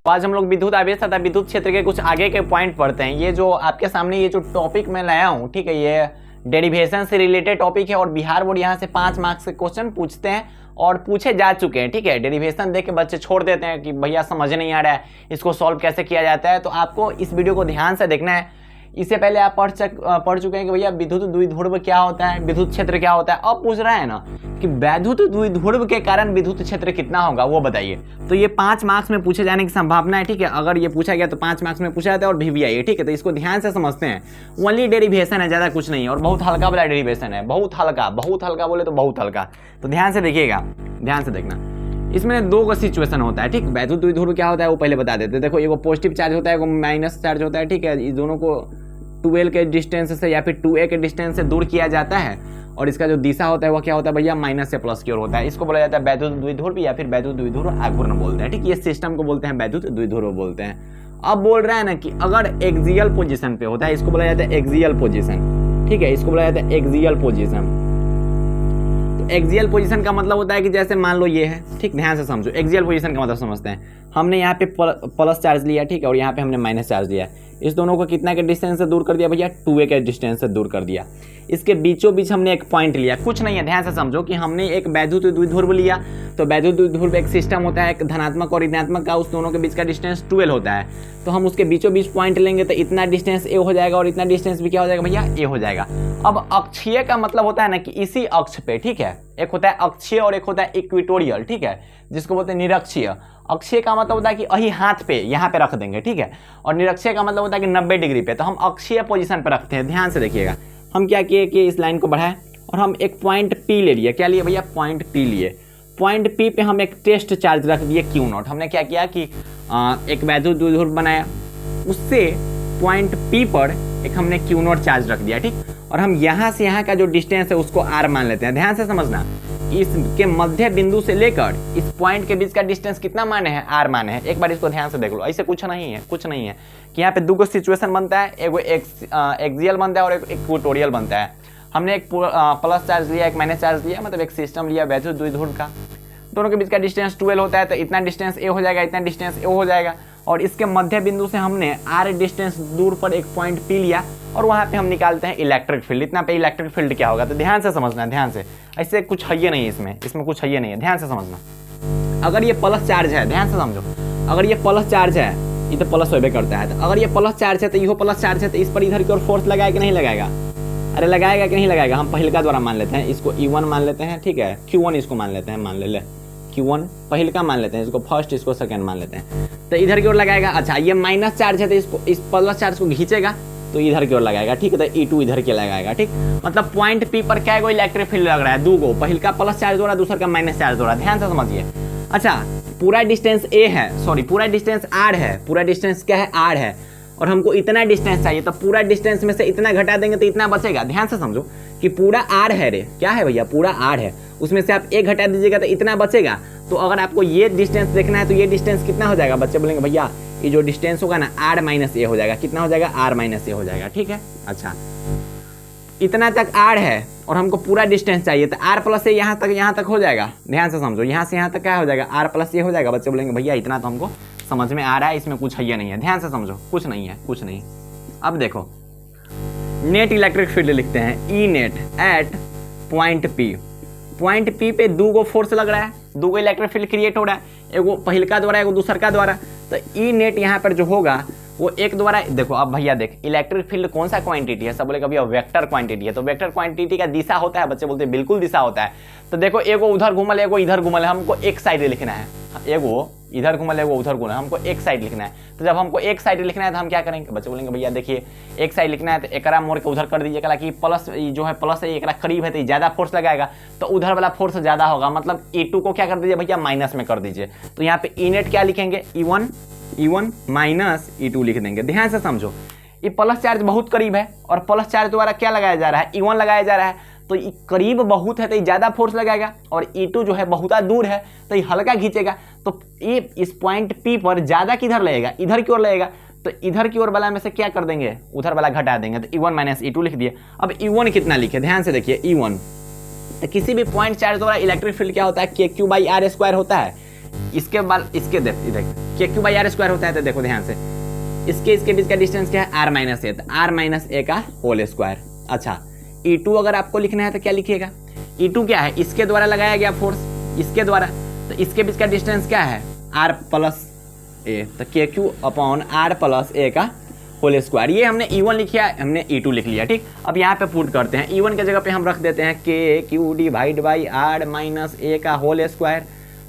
आज हम लोग विद्युत आवेश तथा विद्युत क्षेत्र के कुछ आगे के पॉइंट पढ़ते हैं। ये जो आपके सामने ये जो टॉपिक मैं लाया हूँ, ठीक है, ये डेरिवेशन से रिलेटेड टॉपिक है और बिहार बोर्ड यहाँ से 5 मार्क्स के क्वेश्चन पूछते हैं और पूछे जा चुके हैं। ठीक है, डेरिवेशन देख के बच्चे छोड़ देते हैं कि भैया समझ नहीं आ रहा है, इसको सॉल्व कैसे किया जाता है। तो आपको इस वीडियो को ध्यान से देखना है। इससे पहले आप पढ़ चुके हैं कि भैया विद्युत द्विध्रुव क्या होता है, विद्युत क्षेत्र क्या होता है। अब पूछ रहा है ना कि वैद्युत द्विध्रुव के कारण विद्युत क्षेत्र कितना होगा, वो बताइए। तो ये 5 मार्क्स में पूछे जाने की संभावना है। ठीक है, अगर ये पूछा गया तो 5 मार्क्स में पूछा जाता है और VVI। ठीक है, तो इसको ध्यान से समझते हैं। ओनली डेरिवेशन है, ज़्यादा कुछ नहीं है और बहुत हल्का वाला डेरिवेशन है। बहुत हल्का बोले तो बहुत हल्का। तो ध्यान से देखिएगा, ध्यान से देखना। इसमें 2 का सिचुएशन होता है। ठीक, वैद्युत द्विध्रुव क्या होता है वो पहले बता देते हैं। देखो, एगो पॉजिटिव चार्ज होता है, एगो माइनस चार्ज होता है। ठीक है, इस दोनों को 12 के डिस्टेंस से या फिर 2a के डिस्टेंस से दूर किया जाता है और इसका जो दिशा होता है वो क्या होता है भैया, माइनस से प्लस की ओर होता है। इसको बोला जाता है वैद्युत द्विध्रुव या फिर वैद्युत द्विध्रुव आघूर्ण बोलते हैं। ठीक, ये सिस्टम को बोलते हैं वैद्युत द्विध्रुव बोलते हैं। अब बोल रहा है ना कि अगर एक्सियल पोजीशन पे होता है, इसको बोला जाता है एक्सियल पोजीशन। ठीक है, इसको बोला जाता है एक्सियल पोजीशन। तो एक्सियल पोजीशन का मतलब होता है कि जैसे मान लो ये है। ठीक, ध्यान से समझो, एक्सियल पोजीशन का मतलब समझते हैं। हमने यहाँ पे प्लस चार्ज लिया, ठीक है, और यहाँ पे हमने माइनस चार्ज लिया। इस दोनों को कितना के डिस्टेंस से दूर कर दिया भैया, 2a के डिस्टेंस से दूर कर दिया। इसके बीचों बीच हमने एक पॉइंट लिया, कुछ नहीं है। ध्यान से समझो कि हमने एक वैद्युत द्विध्रुव लिया। तो वैद्युत द्विध्रुव एक सिस्टम होता है, एक धनात्मक और ऋणात्मक का, उस दोनों के बीच का डिस्टेंस 12 होता है। तो हम उसके बीचों बीच पॉइंट लेंगे तो इतना डिस्टेंस a हो जाएगा और इतना डिस्टेंस भी क्या हो जाएगा भैया, a हो जाएगा। अब अक्षीय का मतलब होता है ना कि इसी अक्ष पे, ठीक है, एक होता है अक्षीय और एक होता है इक्वेटोरियल। ठीक है, जिसको बोलते हैं निरक्षीय। अक्षीय का मतलब होता है कि अही हाथ पे यहाँ पे रख देंगे। ठीक है, और निरक्षीय का मतलब होता है कि 90 डिग्री पे। तो हम अक्षीय पोजीशन पे रखते हैं। ध्यान से देखिएगा, हम क्या किए कि इस लाइन को बढ़ाए और हम एक पॉइंट P ले लिए। क्या लिए भैया, पॉइंट P लिए। पॉइंट P पे हम एक टेस्ट चार्ज रख दिए Q0। हमने क्या किया कि एक वैद्युत द्विध्रुव बनाया, उससे पॉइंट P पर एक हमने Q0 चार्ज रख दिया। ठीक, और हम यहाँ से यहाँ का जो डिस्टेंस है उसको R मान लेते हैं। ध्यान से समझना, इसके मध्य बिंदु से लेकर इस पॉइंट के बीच का डिस्टेंस कितना माने हैं, R माने हैं। एक बार इसको ध्यान से देख लो, ऐसे कुछ नहीं है कि यहाँ पे 2 सिचुएशन बनता है, एगो एक्सियल बनता है और एक इक्वेटोरियल बनता है। हमने एक प्लस चार्ज लिया, एक माइनस चार्ज लिया, मतलब एक सिस्टम लिया वैद्युत द्विध्रुव का। दोनों के बीच का डिस्टेंस 12 होता है, तो इतना डिस्टेंस a हो जाएगा, इतना डिस्टेंस a हो जाएगा। और इसके मध्य बिंदु से हमने r डिस्टेंस दूर पर एक पॉइंट P लिया और वहाँ पे हम निकालते हैं इलेक्ट्रिक फील्ड। इतना पे इलेक्ट्रिक फील्ड क्या होगा, तो ध्यान से समझना, ध्यान से। ऐसे कुछ है ही नहीं इसमें कुछ है ही नहीं है। ध्यान से समझना, अगर ये प्लस चार्ज है, ध्यान से समझो, अगर ये प्लस चार्ज है, ये तो प्लस होबे करता है। तो अगर ये प्लस चार्ज है तो ये प्लस चार्ज है, तो इस पर इधर की ओर फोर्स लगाएगा कि नहीं लगाएगा, अरे लगाएगा कि नहीं लगाएगा। हम पहिलका द्वारा मान लेते हैं, इसको E1 मान लेते हैं। ठीक है, Q1 इसको मान लेते हैं, मान ले Q1 पहिलका मान लेते हैं, इसको फर्स्ट, इसको सेकंड मान लेते हैं। तो इधर की ओर लगाएगा। अच्छा, ये माइनस चार्ज है तो इसको, इस प्लस चार्ज को खींचेगा तो इधर की ओर लगाएगा। ठीक है, तो E2 इधर के लगाएगा। ठीक, मतलब पॉइंट P पर क्या है, इलेक्ट्रिक फील्ड लग रहा है 2 गो, पहिलका प्लस चार्ज हो रहा है, दूसरा का माइनस चार्ज हो रहा है। ध्यान से समझिए। अच्छा, पूरा डिस्टेंस A है, सॉरी पूरा डिस्टेंस R है, पूरा डिस्टेंस क्या है, R है, और हमको इतना डिस्टेंस चाहिए। तो पूरा डिस्टेंस में से इतना घटा देंगे तो इतना बचेगा। ध्यान से समझो कि पूरा R है, रे क्या है भैया, पूरा R है, उसमें से आप 1 घटा दीजिएगा तो इतना बचेगा। तो अगर आपको ये डिस्टेंस देखना है तो ये डिस्टेंस कितना हो जाएगा, बच्चे बोलेंगे भैया ये जो डिस्टेंस होगा ना R माइनस A हो जाएगा। कितना हो जाएगा, R माइनस A हो जाएगा। ठीक है, अच्छा, इतना तक R है और हमको पूरा डिस्टेंस चाहिए, तो R प्लस A यहाँ तक हो जाएगा। ध्यान से समझो, यहाँ से यहाँ तक क्या हो जाएगा, R प्लस A हो जाएगा। बच्चे बोलेंगे भैया इतना तो हमको समझ में आ रहा है, इसमें कुछ है नहीं है। ध्यान से समझो, कुछ नहीं है, कुछ नहीं। अब देखो, नेट इलेक्ट्रिक फील्ड लिखते हैं, E net at point P। Point P पे 2 गो फोर्स लग रहा है, 2 गो इलेक्ट्रिक फील्ड क्रिएट हो रहा है, एगो पहिलका द्वारा, एगो दूसरका द्वारा। तो ई नेट यहाँ पर जो होगा वो एक द्वारा, देखो अब भैया देख, इलेक्ट्रिक फील्ड कौन सा क्वांटिटी है, सब बोलेगा भैया वेक्टर क्वांटिटी है। तो वेक्टर क्वांटिटी का दिशा होता है, बच्चे बोलते हैं बिल्कुल दिशा होता है। तो देखो, एगो उधर घूमल, एगो इधर घूमल, हमको एक साइड लिखना है, एगो इधर घूमल, एगो उधर घूमल, हमको एक साइड लिखना है। तो जब हमको एक साइड लिखना है तो हम क्या करेंगे, बच्चे बोलेंगे भैया देखिए एक साइड लिखना है तो एकरा मोड़ के उधर कर दीजिएगा कि प्लस जो है प्लस है, एकरा करीब है तो ज़्यादा फोर्स लगाएगा, तो उधर वाला फोर्स ज़्यादा होगा, मतलब E2 को क्या कर दीजिए भैया, माइनस में कर दीजिए। तो यहाँ पे ई नेट क्या लिखेंगे, E1 माइनस E2 लिख देंगे। ध्यान से समझो, ये प्लस चार्ज बहुत करीब है और प्लस चार्ज द्वारा क्या लगाया जा रहा है, E1 लगाया जा रहा है। तो ये करीब बहुत है तो ये ज़्यादा फोर्स लगाएगा और E2 जो है बहुत दूर है तो ये हल्का खींचेगा। तो ये इस पॉइंट P पर ज़्यादा किधर लगेगा, इधर की ओर लगेगा। तो इधर की ओर वाला में से क्या कर देंगे, उधर वाला घटा देंगे। तो E1 माइनस E2 लिख दिए। अब E1 कितना लिखे, ध्यान से देखिए, E1 तो किसी भी पॉइंट चार्ज द्वारा इलेक्ट्रिक फील्ड क्या होता है, KQ/R² होता है। इसके बाद इसके देख के क्यू बाई आर स्क्वायर होता है, तो देखो ध्यान से इसके बीच का डिस्टेंस क्या है, आर माइनस ए, तो आर माइनस ए का होल स्क्वायर। अच्छा E2 अगर आपको लिखना है तो क्या लिखिएगा, E2 क्या है, इसके द्वारा लगाया गया फोर्स, इसके द्वारा, तो इसके बीच का डिस्टेंस क्या है, आर प्लस ए, तो के क्यू अपॉन आर प्लस ए का होल स्क्वायर। ये हमने E1 लिखा, हमने E2 लिख लिया, ठीक। अब यहाँ पे पुट करते हैं, E1 के जगह पे हम रख देते हैं K Q divide by R minus ए का whole square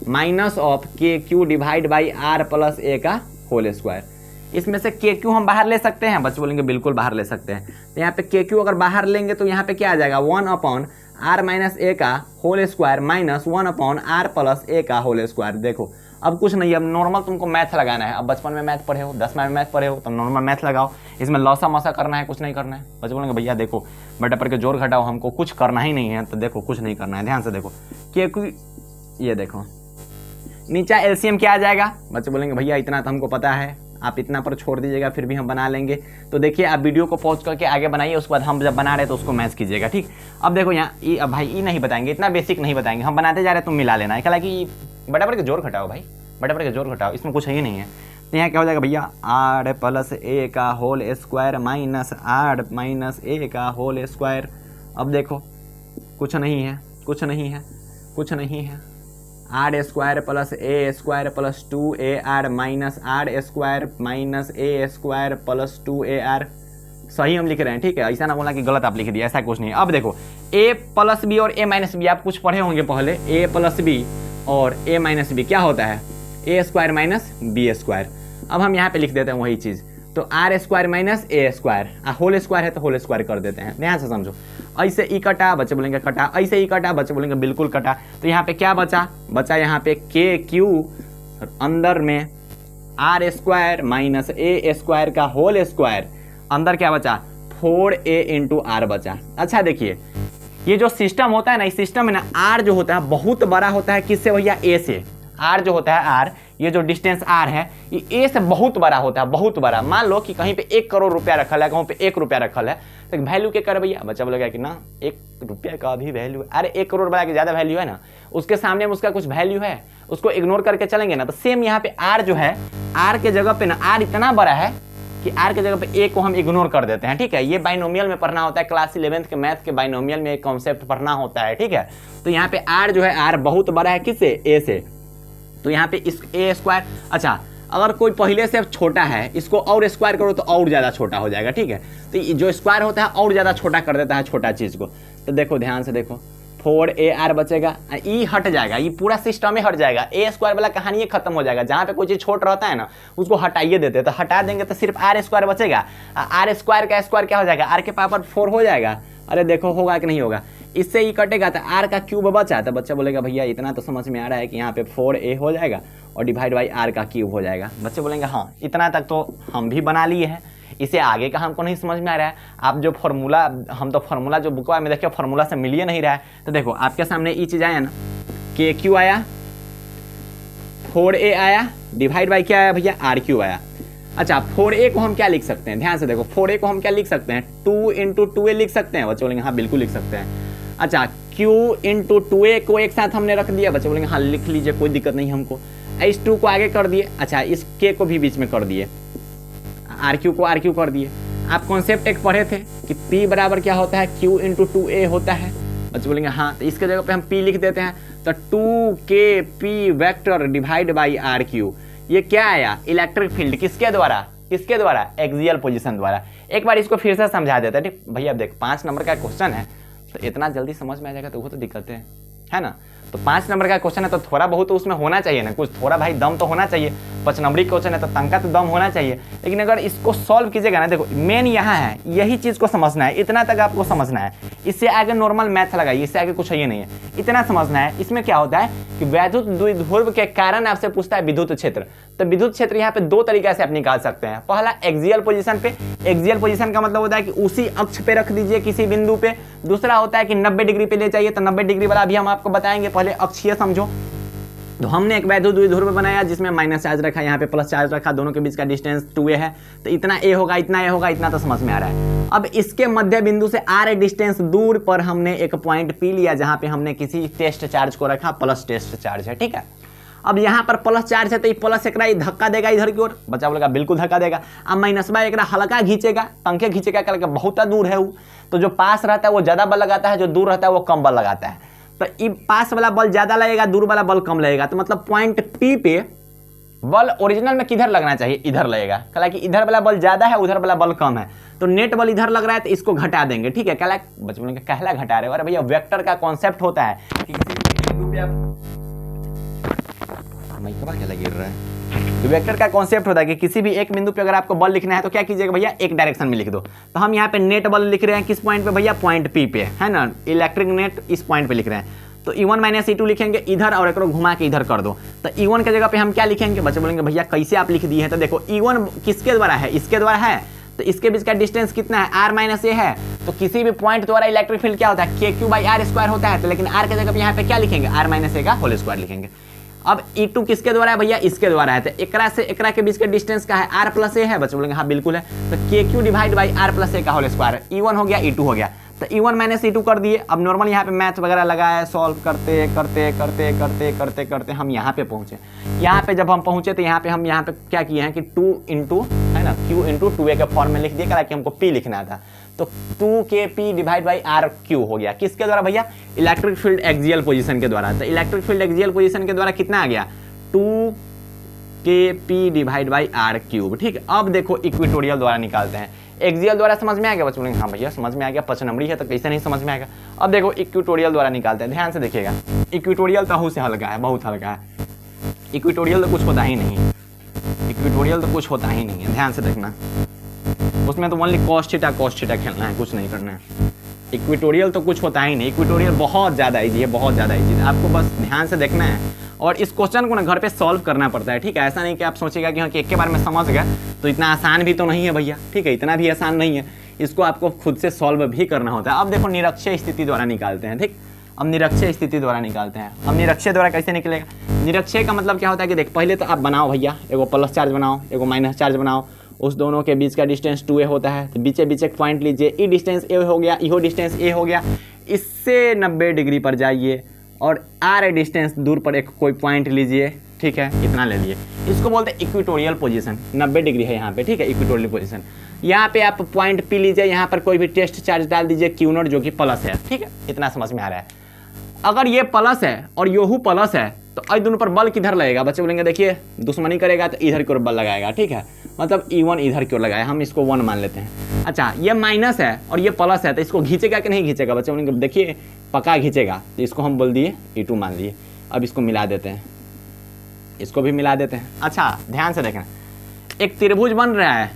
minus of K Q divide by R plus ए का होल स्क्वायर। इसमें से के क्यू हम बाहर ले सकते हैं, बच्चे बोलेंगे बिल्कुल बाहर ले सकते हैं। तो यहाँ पे के क्यू अगर बाहर लेंगे तो यहाँ पे क्या आ जाएगा, 1 अपॉन आर माइनस ए का whole square minus 1 upon r plus ए का होल स्क्वायर। देखो अब कुछ नहीं, अब नॉर्मल तुमको मैथ लगाना है। अब बचपन में मैथ पढ़े हो, 10वीं में मैथ पढ़े हो, तो नॉर्मल मैथ लगाओ। इसमें लौसा मौसा करना है, कुछ नहीं करना है। बच्चे बोलेंगे भैया देखो बटे पर के जोर घटाओ, हमको कुछ करना ही नहीं है। तो देखो कुछ नहीं करना है, ध्यान से देखो के क्यू, ये देखो नीचा एलसीएम क्या आ जाएगा। बच्चे बोलेंगे भैया इतना तो हमको पता है, आप इतना पर छोड़ दीजिएगा, फिर भी हम बना लेंगे। तो देखिए आप वीडियो को पॉज करके आगे बनाइए, उसके बाद हम जब बना रहे तो उसको मैच कीजिएगा, ठीक। अब देखो यहाँ अब भाई ई नहीं बताएंगे, इतना बेसिक नहीं बताएंगे, हम बनाते जा रहे हैं, तुम मिला लेना है। हालांकि बटा पर के जोर घटाओ भाई, बटा पर के जोर घटाओ, इसमें कुछ ही नहीं है। तो यहाँ क्या हो जाएगा भैया, आर प्लस ए का whole square minus r minus ए का होल स्क्वायर। अब देखो कुछ नहीं है, कुछ नहीं है, कुछ नहीं है, R square plus A square plus 2AR minus R square minus A square plus 2AR। सही हम लिख रहे हैं, ठीक है, ऐसा ना बोला कि गलत आप लिख दिया, ऐसा कुछ नहीं। अब देखो a प्लस बी और a माइनस बी आप कुछ पढ़े होंगे पहले, a प्लस बी और a माइनस बी क्या होता है, a square minus B square. अब हम यहाँ पे लिख देते हैं वही चीज़, तो R square minus A square, whole square है तो होल स्क्वायर कर देते हैं। ध्यान से समझो, ऐसे ई कटा, बच्चे बोलेंगे कटा, ऐसे ई कटा, बच्चे बोलेंगे बिल्कुल कटा। तो यहाँ पे क्या बचा, बचा यहाँ पे के क्यू अंदर में R square minus A square का होल स्क्वायर, अंदर क्या बचा 4a इंटू आर बचा। अच्छा देखिए ये जो सिस्टम होता है ना, इस सिस्टम में ना आर जो होता है बहुत बड़ा होता है, किससे भैया, ए से। आर जो होता है आर, ये जो डिस्टेंस आर है ये ए से बहुत बड़ा होता है, बहुत बड़ा। मान लो कि कहीं पे 1 करोड़ रुपया रखल है, कहीं पे 1 रुपया रखल है, तो वैल्यू क्या करे भैया, बच्चा बोलेगा कि ना 1 रुपया का भी वैल्यू है। अरे 1 करोड़ बड़ा की ज्यादा वैल्यू है ना, उसके सामने में उसका कुछ वैल्यू है, उसको इग्नोर करके चलेंगे ना। तो सेम यहाँ पे आर जो है, आर के जगह पे ना आर इतना बड़ा है कि आर के जगह पे ए को हम इग्नोर कर देते हैं, ठीक है। ये बाइनोमियल में पढ़ना होता है, क्लास 11th के मैथ के बाइनोमियल में एक कॉन्सेप्ट पढ़ना होता है, ठीक है। तो यहाँ पे आर जो है, आर बहुत बड़ा है किससे, ए से। तो यहाँ पे इस ए स्क्वायर, अच्छा अगर कोई पहले से छोटा है, इसको और स्क्वायर करो तो और ज़्यादा छोटा हो जाएगा, ठीक है। तो जो स्क्वायर होता है और ज़्यादा छोटा कर देता है छोटा चीज़ को। तो देखो ध्यान से देखो 4AR बचेगा, ई हट जाएगा, ये पूरा सिस्टम ही हट जाएगा, ए स्क्वायर वाला कहानी खत्म हो जाएगा। जहाँ पे कोई चीज़ छोट रहता है ना उसको हटाइए देते हैं, तो हटा देंगे तो सिर्फ आर स्क्वायर बचेगा। आर स्क्वायर का स्क्वायर क्या हो जाएगा, आर के पावर 4 हो जाएगा। अरे देखो होगा कि नहीं होगा, इससे ही कटेगा तो आर का क्यूब बचा। तो बच्चा बोलेगा भैया इतना तो समझ में आ रहा है कि यहाँ पे 4a हो जाएगा और डिवाइड बाई आर का क्यूब हो जाएगा। बच्चे बोलेंगे हाँ इतना तक तो हम भी बना लिए हैं, इसे आगे का हमको नहीं समझ में आ रहा है। आप जो फार्मूला, हम तो फार्मूला जो बुक में देखिए फार्मूला से मिल ही नहीं रहा है। तो देखो आपके सामने ये चीज़ आया ना, के क्यू आया, 4a आया, डिवाइड बाई क्या आया भैया, आर क्यू आया। अच्छा 4a को हम क्या लिख सकते हैं, ध्यान से देखो 4a को हम क्या लिख सकते हैं, 2 इंटू 2a लिख सकते हैं। बच्चे बोलेंगे हाँ बिल्कुल लिख सकते हैं। अच्छा q इंटू 2a को एक साथ हमने रख दिया, बच्चे बोलेंगे हाँ लिख लीजिए कोई दिक्कत नहीं हमको। इस 2 को आगे कर दिए, अच्छा इस k को भी बीच में कर दिए, RQ को RQ कर दिए। आप कॉन्सेप्ट एक पढ़े थे कि p बराबर क्या होता है, q इंटू 2a होता है। बच्चे बोलेंगे हाँ, तो इसके जगह पे हम p लिख देते हैं, तो 2kp vector divide by RQ। ये क्या आया, इलेक्ट्रिक फील्ड, किसके द्वारा, किसके द्वारा, एक्सियल पोजीशन द्वारा। एक बार इसको फिर से समझा देते हैं, ठीक भैया देख 5 नंबर का क्वेश्चन है, तो इतना जल्दी समझ में आ जाएगा तो वो तो दिक्कत है ना। तो 5 नंबर का क्वेश्चन है तो थोड़ा बहुत तो उसमें होना चाहिए ना, कुछ थोड़ा भाई दम तो होना चाहिए। 5 नंबरी क्वेश्चन है तो तंका तो दम होना चाहिए। लेकिन अगर इसको सॉल्व कीजिएगा ना, देखो मेन यहाँ है, यही चीज़ को समझना है, इतना तक आपको समझना है। इससे आगे नॉर्मल मैथ लगाइए, इससे आगे कुछ ये नहीं है, इतना समझना है। इसमें क्या होता है कि वैद्युत द्विध्रुव के कारण आपसे पूछता है विद्युत क्षेत्र। तो विद्युत क्षेत्र यहाँ पे 2 तरीके से आप निकाल सकते हैं। पहला एक्सियल पोजीशन पे, एक्सियल पोजीशन का मतलब होता है कि उसी अक्ष पे रख दीजिए किसी बिंदु पे। दूसरा होता है कि 90 डिग्री पे ले जाइए, तो 90 डिग्री वाला भी हम आपको बताएंगे, पहले अक्षीय समझो। तो हमने एक वैद्युत द्विध्रुव बनाया जिसमें माइनस चार्ज रखा, यहाँ पे प्लस चार्ज रखा, दोनों के बीच का डिस्टेंस 2a है, तो इतना a होगा, इतना a होगा, इतना तो समझ में आ रहा है। अब इसके मध्य बिंदु से r डिस्टेंस दूर पर हमने एक पॉइंट p लिया जहाँ पे हमने किसी टेस्ट चार्ज को रखा, प्लस टेस्ट चार्ज है, ठीक है। अब यहाँ पर प्लस चार्ज है तो ये प्लस एक धक्का देगा इधर की ओर, बच्चा बोलेगा बिल्कुल धक्का देगा। अब माइनस बाय एक हल्का खींचेगा, पंखे खींचेगा, क्या बहुत दूर है वो, तो जो पास रहता है वो ज़्यादा बल लगाता है, जो दूर रहता है वो कम बल लगाता है। तो ये पास वाला बल ज़्यादा लगेगा, दूर वाला बल कम लगेगा। तो मतलब पॉइंट पी पे बल ओरिजिनल में किधर लगना चाहिए, इधर लगेगा। हालांकि इधर वाला बल ज़्यादा है, उधर वाला बल कम है, तो नेट बल इधर लग रहा है तो इसको घटा देंगे, ठीक है। बच्चों ने कहला घटा रहे हो, अरे भैया वेक्टर का कॉन्सेप्ट होता है कि क्या गिर रहा है, तो वेक्टर का कॉन्सेप्ट होता है कि किसी भी एक बिंदु पे अगर आपको बल लिखना है तो क्या कीजिएगा भैया, एक डायरेक्शन में लिख दो। तो हम यहाँ पे नेट बल लिख रहे हैं किस पॉइंट पे भैया, पॉइंट पी पे, है ना, इलेक्ट्रिक नेट इस पॉइंट पे लिख रहे हैं। तो E1 माइनस E2 लिखेंगे इधर और एक घुमा के इधर कर दो। तो E1 की जगह पे हम क्या लिखेंगे, बच्चे बोलेंगे भैया कैसे आप लिख दिए हैं। तो देखो E1 किसके द्वारा है, इसके द्वारा है, तो इसके बीच का डिस्टेंस कितना है, r माइनस ए है। तो किसी भी पॉइंट द्वारा इलेक्ट्रिक फील्ड क्या होता है, KQ/r² होता है। तो लेकिन r की जगह पे यहाँ पे क्या लिखेंगे, r माइनस ए का होल स्क्वायर लिखेंगे। अब E2 किसके द्वारा है भैया, इसके द्वारा है। तो एकरा से एकरा के बीच का डिस्टेंस क्या है, r प्लस ए है। बच्चे बोलेंगे हाँ बिल्कुल है। तो KQ divide by r plus ए का होल स्क्वायर, E1 हो गया E2 हो गया। तो E1 माइनस E2 कर दिए। अब नॉर्मल यहाँ पे मैथ वगैरह लगाया, सॉल्व करते करते करते करते करते करते हम यहाँ पे पहुँचे। यहाँ पे जब हम पहुँचे तो यहाँ पे हम यहाँ पे क्या किए हैं कि 2 इंटू है ना, Q इंटू 2A के फॉर्म में लिख दिए, क्या कि हमको P लिखना था। तो 2KP डिवाइड बाई RQ हो गया, किसके द्वारा भैया, इलेक्ट्रिक फील्ड एक्सियल पोजीशन के द्वारा। तो इलेक्ट्रिक फील्ड एक्सियल पोजीशन के द्वारा कितना आ गया, 2KP divide by R cube, ठीक है। अब देखो इक्वेटोरियल द्वारा निकालते हैं। एक्सियल द्वारा समझ में आ गया बच्चों, हाँ भैया समझ में आ गया, 5 नंबरी है तो कैसे नहीं समझ में आएगा। अब देखो इक्वेटोरियल द्वारा निकालते हैं, ध्यान से देखिएगा। इक्वेटोरियल तो से हल्का है, बहुत हल्का है। इक्वेटोरियल तो कुछ होता ही नहीं है, इक्वेटोरियल तो कुछ होता ही नहीं है, ध्यान से देखना। उसमें तो ओनली कॉस थीटा खेलना है, कुछ नहीं करना है। इक्वेटोरियल तो कुछ होता ही नहीं, इक्वेटोरियल बहुत ज़्यादा ईजी है, बहुत ज़्यादा ईजी है। आपको बस ध्यान से देखना है और इस क्वेश्चन को ना घर पे सॉल्व करना पड़ता है, ठीक है। ऐसा नहीं कि आप सोचिएगा कि हाँ कि एक के बार में समझ गया, तो इतना आसान भी तो नहीं है भैया, ठीक है, इतना भी आसान नहीं है। इसको आपको खुद से सॉल्व भी करना होता है। अब देखो निरक्षीय स्थिति द्वारा निकालते हैं, ठीक। अब निरक्षीय स्थिति द्वारा निकालते हैं। अब निरक्षीय द्वारा कैसे निकलेगा, निरक्षीय का मतलब क्या होता है कि देख पहले तो आप बनाओ भैया, एगो प्लस चार्ज बनाओ, एगो माइनस चार्ज बनाओ, उस दोनों के बीच का डिस्टेंस 2a होता है। तो बीचे बीच एक पॉइंट लीजिए, ई डिस्टेंस a हो गया, इहो डिस्टेंस a हो गया। इससे 90 डिग्री पर जाइए और r डिस्टेंस दूर पर एक कोई पॉइंट लीजिए, ठीक है, इतना ले लिए। इसको बोलते हैं इक्वेटोरियल पोजीशन, 90 डिग्री है यहाँ पे, ठीक है, इक्वेटोरियल पोजीशन। यहाँ पे आप पॉइंट P लीजिए, यहाँ पर कोई भी टेस्ट चार्ज डाल दीजिए Q0 जो कि प्लस है, ठीक है, इतना समझ में आ रहा है। अगर ये प्लस है और योहू प्लस है तो इस दोनों पर बल किधर लगेगा, बच्चे बोलेंगे देखिए दुश्मनी करेगा तो इधर की ओर बल लगाएगा, ठीक है, मतलब E1 इधर की ओर लगाया, हम इसको 1 मान लेते हैं। अच्छा ये माइनस है और ये प्लस है तो इसको खींचेगा कि नहीं खींचेगा, बच्चे बोलेंगे देखिए पक्का खींचेगा, तो इसको हम बोल दिए E2 मान लिए। अब इसको मिला देते हैं, इसको भी मिला देते हैं। अच्छा ध्यान से देखना, एक त्रिभुज बन रहा है,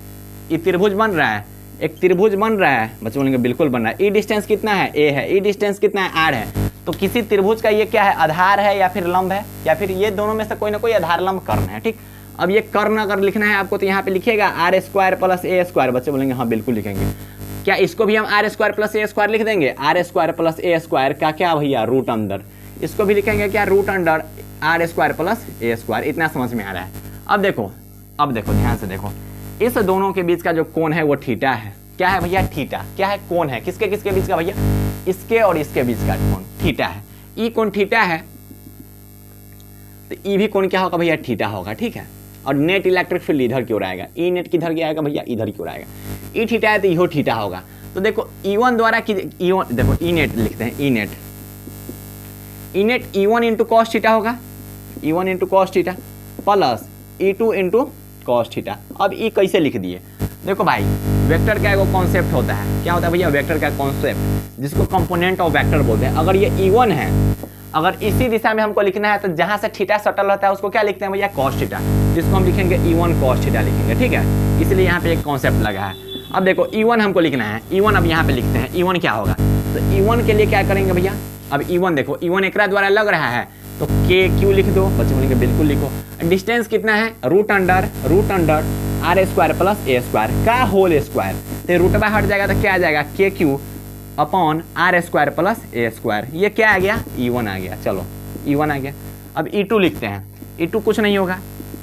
ये त्रिभुज बन रहा है, एक त्रिभुज बन रहा है, बच्चे बोलेंगे बिल्कुल बन रहा है। ई डिस्टेंस कितना है, a है, ई डिस्टेंस कितना है, r है। तो किसी त्रिभुज का ये क्या है, आधार है या फिर लंब है, या फिर ये दोनों में से कोई ना कोई आधार लंब कर्ण है, ठीक। अब ये कर्ण अगर लिखना है आपको तो यहाँ पे लिखिएगा r² प्लस a²। बच्चे बोलेंगे हाँ बिल्कुल लिखेंगे। क्या इसको भी हम r² प्लस a² लिख देंगे, r² प्लस a² का क्या भैया, रूट अंडर। इसको भी लिखेंगे क्या, root under r² plus a²। इतना समझ में आ रहा है। अब देखो ध्यान से देखो, इस दोनों के बीच का जो कोण है वो थीटा है। क्या है भैया, थीटा। क्या है, कोण है। किसके किसके बीच का भैया, इसके और इसके बीच का कोण थीटा है। ई कोण थीटा है तो ई भी कोण क्या होगा भैया, थीटा होगा, ठीक है। और नेट इलेक्ट्रिक फील्ड इधर की ओर आएगा, ई नेट किधर की आएगा भैया, इधर की ओर आएगा। ई थीटा है तो इहो थीटा होगा। तो देखो E1 द्वारा देखो ई नेट लिखते हैं, E net E1 into cos theta होगा, E1 into cos theta plus E2 into cos theta. अब ई कैसे लिख दिए, देखो भाई वेक्टर का एगो कॉन्सेप्ट होता है, क्या होता है भैया, वेक्टर का कॉन्सेप्ट जिसको कंपोनेंट ऑफ वेक्टर बोलते हैं। अगर ये E1 है, अगर इसी दिशा में हमको लिखना है तो जहां से थीटा सटल रहता है उसको क्या लिखते हैं भैया, कॉस थीटा, जिसको हम लिखेंगे E1 कॉस थीटा लिखेंगे, ठीक है। इसलिए यहाँ पे एक कॉन्सेप्ट लगा है। अब देखो E1 हमको लिखना है, E1 अब यहाँ पे लिखते हैं, E1 क्या होगा। तो E1 के लिए क्या करेंगे भैया, अब E1 देखो, E1 एकरा द्वारा लग रहा है तो KQ लिख दो। बच्चे बोलेंगे बिल्कुल लिखो। डिस्टेंस कितना है, root under r² plus a² का होल स्क्वायर। तो रूटबा हट जाएगा तो क्या आ जाएगा, KQ upon r² plus a²। ये क्या आ गया, E1 आ गया। चलो E1 आ गया। अब E2 लिखते हैं। E2 कुछ नहीं होगा,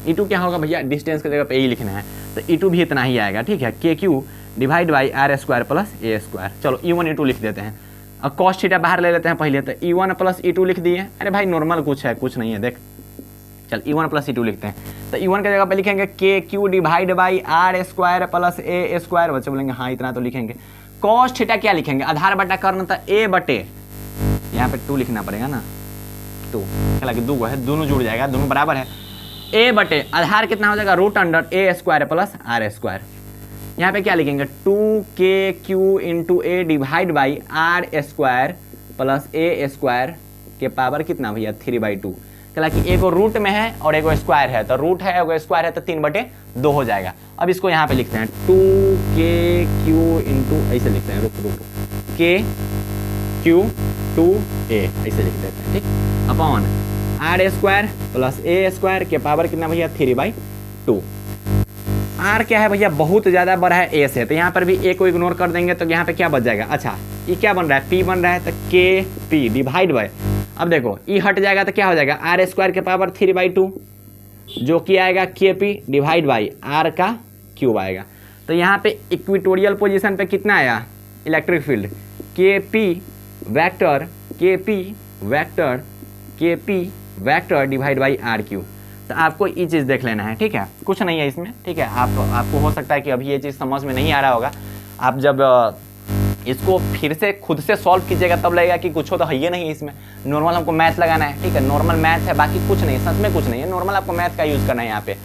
E2 क्या होगा भैया, डिस्टेंस की जगह पे ही लिखना है तो E2 भी इतना ही आएगा, ठीक है। KQ divide by r² plus a²। चलो E1 E2 लिख देते हैं। अब कॉस थीटा बाहर ले लेते हैं पहले, तो E1 प्लस E2 लिख दिए। अरे भाई नॉर्मल कुछ है, कुछ नहीं है, देख चल E1 प्लस E2 लिखते हैं। तो E1 की जगह पे लिखेंगे K Q divide by R square plus A square. बच्चे बोलेंगे हाँ इतना तो लिखेंगे। कॉस थीटा क्या लिखेंगे, आधार बटा कर्ण था ए बटे, यहाँ पे 2 लिखना पड़ेगा ना, 2 क्या लगे 2 है, दोनों जुड़ जाएगा, दोनों बराबर है। ए बटे आधार कितना हो जाएगा root under A square plus R square. यहाँ पे क्या लिखेंगे 2k Q into A divide by R square plus A square के पावर कितना भैया 3/2। चला कि एक रूट में है और एक स्क्वायर है, तो रूट है और स्क्वायर है तो 3/2 हो जाएगा। अब इसको यहाँ पे लिखते हैं 2k क्यू इंटू, ऐसे लिखते हैं, रुक k क्यू 2a ऐसे लिख देते हैं, ठीक, upon R square plus A square के पावर कितना भैया 3/2। आर क्या है भैया बहुत ज़्यादा बड़ा है ए से, तो यहाँ पर भी ए को इग्नोर कर देंगे तो यहाँ पे क्या बच जाएगा, अच्छा ये क्या बन रहा है पी बन रहा है, तो के पी डिवाइड बाय, अब देखो ई हट जाएगा तो क्या हो जाएगा आर स्क्वायर के पावर 3/2 जो कि आएगा K P divide by R का क्यूब आएगा। तो यहाँ पे इक्वेटोरियल पोजीशन पे कितना आया electric field K P vector vector divide by R cube. तो आपको ये चीज़ देख लेना है, ठीक है, कुछ नहीं है इसमें, ठीक है। आपको हो सकता है कि अभी ये चीज़ समझ में नहीं आ रहा होगा, आप जब इसको फिर से खुद से सॉल्व कीजिएगा तब लगेगा कि कुछ हो तो है ही नहीं इसमें। नॉर्मल हमको मैथ लगाना है, ठीक है, नॉर्मल मैथ है, बाकी कुछ नहीं, सच में कुछ नहीं है, नॉर्मल आपको मैथ का यूज़ करना है यहाँ पे।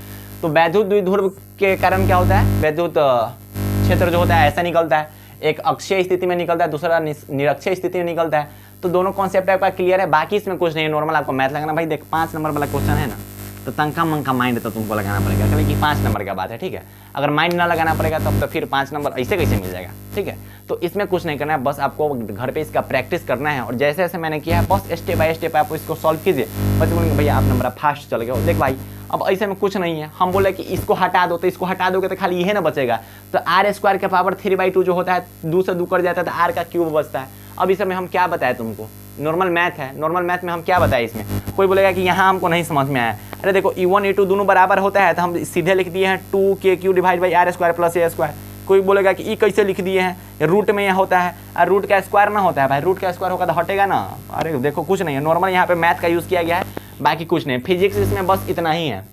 तो वैद्युत द्विध्रुव के कारण क्या होता है, वैद्युत क्षेत्र जो होता है ऐसा निकलता है, एक अक्षीय स्थिति में निकलता है, दूसरा निरक्षीय स्थिति में निकलता है। तो दोनों कॉन्सेप्ट आपका क्लियर है, बाकी इसमें कुछ नहीं है, नॉर्मल आपको मैथ लगाना। भाई देख 5 नंबर वाला क्वेश्चन है ना, तो तंका मंका माइंड तो तुमको लगाना पड़ेगा, क्योंकि कि 5 नंबर का बात है, ठीक है। अगर माइंड ना लगाना पड़ेगा तब तो फिर 5 नंबर ऐसे कैसे मिल जाएगा, ठीक है। तो इसमें कुछ नहीं करना है, बस आपको घर पे इसका प्रैक्टिस करना है, और जैसे जैसे मैंने किया है बस स्टेप बाय स्टेप आप इसको सॉल्व कीजिए। बच्चे बोलेंगे भैया आप नंबर फास्ट चल गए। देख भाई अब ऐसे में कुछ नहीं है, हम बोले कि इसको हटा दो, तो इसको हटा दोगे तो खाली ये ना बचेगा। तो आर स्क्वायर के पावर 3/2 जो होता है 2 से 2 कर जाता है तो आर का क्यूब बचता है। अब इसमें हम क्या बताएं तुमको, नॉर्मल मैथ है, नॉर्मल मैथ में हम क्या बताएं इसमें। कोई बोलेगा कि यहाँ हमको नहीं समझ में आया, अरे देखो E1 E2 दोनों बराबर होता है तो हम सीधे लिख दिए हैं 2k Q divide by R square plus A square. कोई बोलेगा कि ई कैसे लिख दिए हैं, रूट में यह होता है और रूट का स्क्वायर ना होता है, भाई रूट का स्क्वायर होगा तो हटेगा ना। अरे देखो कुछ नहीं है, नॉर्मल यहाँ पे मैथ का यूज़ किया गया है, बाकी कुछ नहीं। फिजिक्स इसमें बस इतना ही है,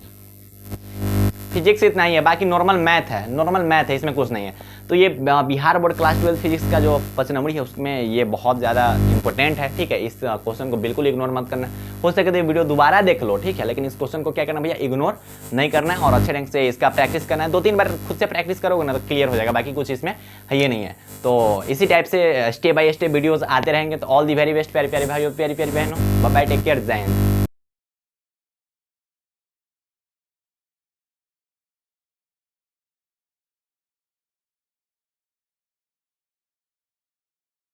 फिजिक्स इतना ही है, बाकी नॉर्मल मैथ है, नॉर्मल मैथ है, इसमें कुछ नहीं है। तो ये बिहार बोर्ड क्लास 12 फिजिक्स का जो 5 नंबर है उसमें ये बहुत ज़्यादा इंपॉर्टेंट है, ठीक है। इस क्वेश्चन को बिल्कुल इग्नोर मत करना, हो सके तो वीडियो दोबारा देख लो, ठीक है, लेकिन इस क्वेश्चन को क्या करना भैया इग्नोर नहीं करना है और अच्छे ढंग से इसका प्रैक्टिस करना है। 2-3 बार खुद से प्रैक्टिस करोगे ना तो क्लियर हो जाएगा, बाकी कुछ इसमें है ये नहीं है। तो इसी टाइप से स्टेप बाय स्टेप वीडियोज़ आते रहेंगे। तो ऑल दी वेरी बेस्ट प्यारे प्यारे भाइयों, प्यारी प्यारी बहनों, बाय बाय, टेक केयर, जय हिंद।